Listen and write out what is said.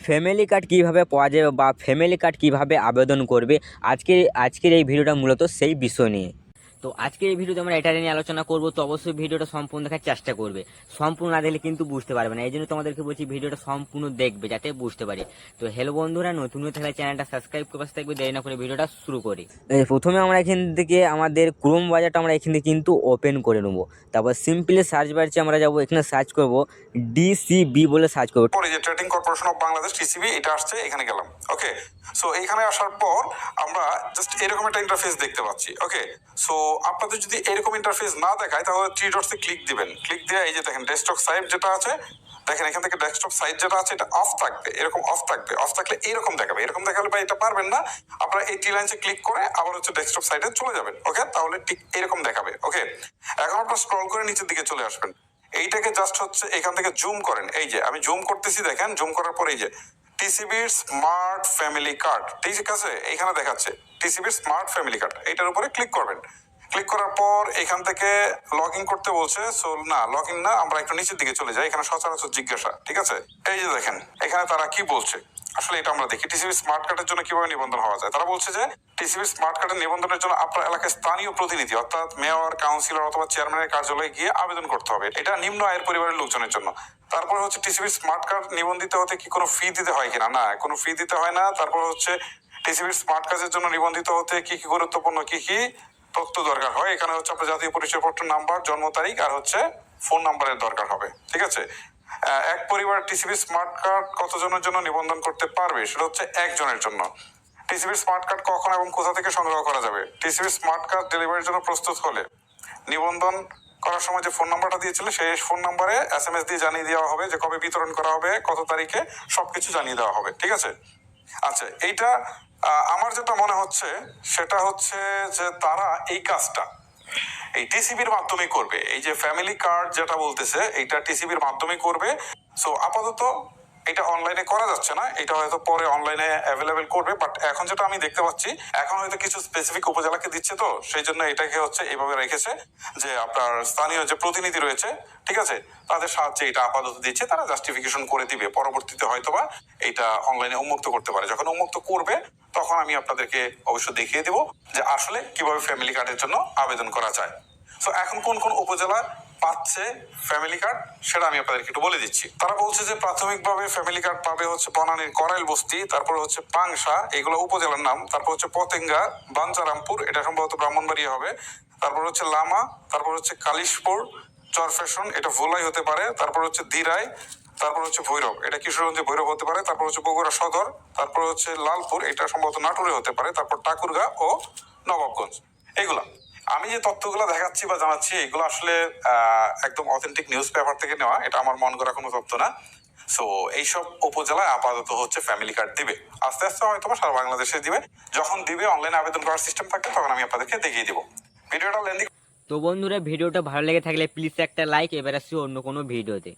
Family card কীভাবে পাওয়া যাবে বা ফ্যামিলি কার্ড কীভাবে আবেদন করবে আজকের এই ভিডিওটা মূলত সেই বিষয় নিয়ে। তো আজকের এই ভিডিওতে আমরা এটা নিয়ে আলোচনা করব। তো অবশ্যই ভিডিওটা সম্পূর্ণ দেখার চেষ্টা করবে, সম্পূর্ণ না দেখলে কিন্তু বুঝতে পারবে না। এই জন্য তোমাদেরকে বলছি ভিডিওটা সম্পূর্ণ দেখবে যাতে বুঝতে পারে। তো হ্যালো বন্ধুরা, নতুন থাকলে চ্যানেলটা সাবস্ক্রাইব করে পাশে থাকবে। দেরি না করে ভিডিওটা শুরু করি। প্রথমে আমরা এখান থেকে আমাদের ক্রোম বাজারটা আমরা এখান থেকে কিন্তু ওপেন করে নেবো। তারপর সিম্পলি সার্চ বারছে আমরা যাবো, এখানে সার্চ করব ডিসিবি বলে সার্চ করবো। পরে যে trading corporation of Bangladesh TCB এটা আসছে, এখানে গেলাম। ওকে, সো এখানে আসার পর আমরা জাস্ট এরকম একটা ইন্টারফেস দেখতে পাচ্ছি। ওকে, সো আপনাদের যদি এরকম ইন্টারফেস না দেখায় তাহলে থ্রি ডটসে ক্লিক দিবেন। ক্লিক দিয়ে এই যে দেখেন ডেস্কটপ সাইট যেটা আছে, দেখেন এখান থেকে ডেস্কটপ সাইট যেটা আছে এটা অফ থাকবে, এরকম অফ থাকবে। অফ থাকলে এরকম দেখাবে, এরকম দেখালে বা এটা পারবেন না, আপনারা এই টি লাইনসে ক্লিক করে আবার হচ্ছে ডেস্কটপ সাইটে চলে যাবেন। ওকে, তাহলে ঠিক এরকম দেখাবে। ওকে, এখন আপনারা স্ক্রল করে নিচের দিকে চলে আসবেন। এইটাকে জাস্ট হচ্ছে এখান থেকে জুম করেন। এই যে আমি জুম করতেছি, দেখেন জুম করার পর এই যে টিসিবির স্মার্ট ফ্যামিলি কার্ড, ঠিক আছে, এইখানে দেখাচ্ছে টিসিবির স্মার্ট ফ্যামিলি কার্ড। এইটার উপরে ক্লিক করবেন। ক্লিক করার পর এখান থেকে লগ ইন করতে বলছে। সো না, লগ ইন না, আমরা একটু নিচের দিকে চলে যাই। এখানে সচরাচর জিজ্ঞাসা, ঠিক আছে। এই যে দেখেন এখানে তারা কি বলছে, আসলে এটা আমরা দেখি টিসিবি স্মার্ট কার্ডের জন্য কিভাবে নিবন্ধন হওয়া যায়। তারা বলছে যে টিসিবি স্মার্ট কার্ডের নিবন্ধনের জন্য আপনার এলাকায় স্থানীয় প্রতিনিধি অর্থাৎ মেয়র, কাউন্সিলর অথবা চেয়ারম্যানের কার্যালয়ে গিয়ে আবেদন করতে হবে। এটা নিম্ন আয়ের পরিবারের লোকজনের জন্য। তারপর হচ্ছে টিসিবি স্মার্ট কার্ড নিবন্ধিত হতে কি কোনো ফি দিতে হয় কিনা, না কোনো ফি দিতে হয় না। তারপর হচ্ছে টিসিবি স্মার্ট কার্ডের জন্য নিবন্ধিত হতে কি কি গুরুত্বপূর্ণ কি কি তথ্য দরকার হয়, এখানে হচ্ছে আপনার জাতীয় পরিচয়পত্র নাম্বার, জন্ম তারিখ আর হচ্ছে ফোন নাম্বারের দরকার হবে, ঠিক আছে। এক পরিবার টিসিবি স্মার্ট কার্ড কতজনের জন্য নিবন্ধন করতে পারবে, সেটা হচ্ছে একজনের জন্য। টিসিবি স্মার্ট কার্ড কখন এবং কোথা থেকে সংগ্রহ করা যাবে, টিসিবি স্মার্ট কার্ড ডেলিভারির জন্য প্রস্তুত হলে নিবন্ধন করার সময় যে ফোন নাম্বারটা দিয়েছিল সেই ফোন নাম্বারে এসএমএস দিয়ে জানিয়ে দেওয়া হবে যে কবে বিতরণ করা হবে, কত তারিখে, সবকিছু জানিয়ে দেওয়া হবে, ঠিক আছে। আচ্ছা, এইটা আমার যেটা মনে হচ্ছে সেটা হচ্ছে যে তারা এই কাজটা এই টিসিবির মাধ্যমে করবে। এই যে ফ্যামিলি কার্ড যেটা বলতেছে এইটা টিসিবির মাধ্যমে করবে। সো আপাতত এটা অনলাইনে করা যাচ্ছে না, এটা হয়তো পরে অনলাইনে অ্যাভেলেবেল করবে। বাট এখন যেটা আমি দেখতে পাচ্ছি, এখন হয়তো কিছু স্পেসিফিক উপজেলাকে দিচ্ছে, তো সেই জন্য এটাকে হচ্ছে এইভাবে রেখেছে যে আপনার স্থানীয় যে প্রতিনিধি রয়েছে, ঠিক আছে, তাদের সাহায্যে এটা আপাতত দিচ্ছে। তারা জাস্টিফিকেশন করে দিবে, পরবর্তীতে হয়তোবা এটা অনলাইনে উন্মুক্ত করতে পারে। যখন উন্মুক্ত করবে তখন আমি আপনাদেরকে অবশ্য দেখিয়ে দেবো যে আসলে কিভাবে ফ্যামিলি কার্ডের জন্য আবেদন করা যায়। সো এখন কোন কোন উপজেলা পাচ্ছে ফ্যামিলি কার্ড সেটা আমি আপনাদেরকে একটু বলে দিচ্ছি। তারা বলছে যে প্রাথমিকভাবে ফ্যামিলি কার্ড পাবে হচ্ছে বনানীর করাইল বস্তি, তারপর হচ্ছে পাংশা, এগুলো উপজেলার নাম। তারপর হচ্ছে পতেঙ্গা, বাঞ্চারামপুর, এটা সম্ভবত ব্রাহ্মণবাড়িয়া হবে। তারপর হচ্ছে লামা, তারপর হচ্ছে কালিশপুর, চরফ্যাশন, এটা ভোলাই হতে পারে। তারপর হচ্ছে দিরাই, তারপর হচ্ছে ভৈরব, এটা কিশোরগঞ্জে ভৈরব হতে পারে। তারপর হচ্ছে বগুড়া সদর, তারপর হচ্ছে লালপুর, এটা সম্ভবত নাটোরে হতে পারে। তারপর ঠাকুরগাঁ ও নবাবগঞ্জ। এগুলা আমি যে তথ্যগুলো দেখাচ্ছি বা জানাচ্ছি এগুলো আসলে একদম অথেন্টিক নিউজ পেপার থেকে নেওয়া, এটা আমার মন করা কোনো তথ্য না। সো এইসব উপজেলায় আপাতত হচ্ছে ফ্যামিলি কার্ড দিবে, আস্তে আস্তে হয়তো সারা বাংলাদেশে দিবে। যখন দিবে অনলাইনে আবেদন করার সিস্টেম থাকবে তখন আমি আপনাদেরকে দেখিয়ে দিব। ভিডিওটা লেন্দি। তো বন্ধুরা, ভিডিওটা ভালো লেগে থাকলে প্লিজ একটা লাইক। এবার আসছি অন্য কোনো ভিডিওতে।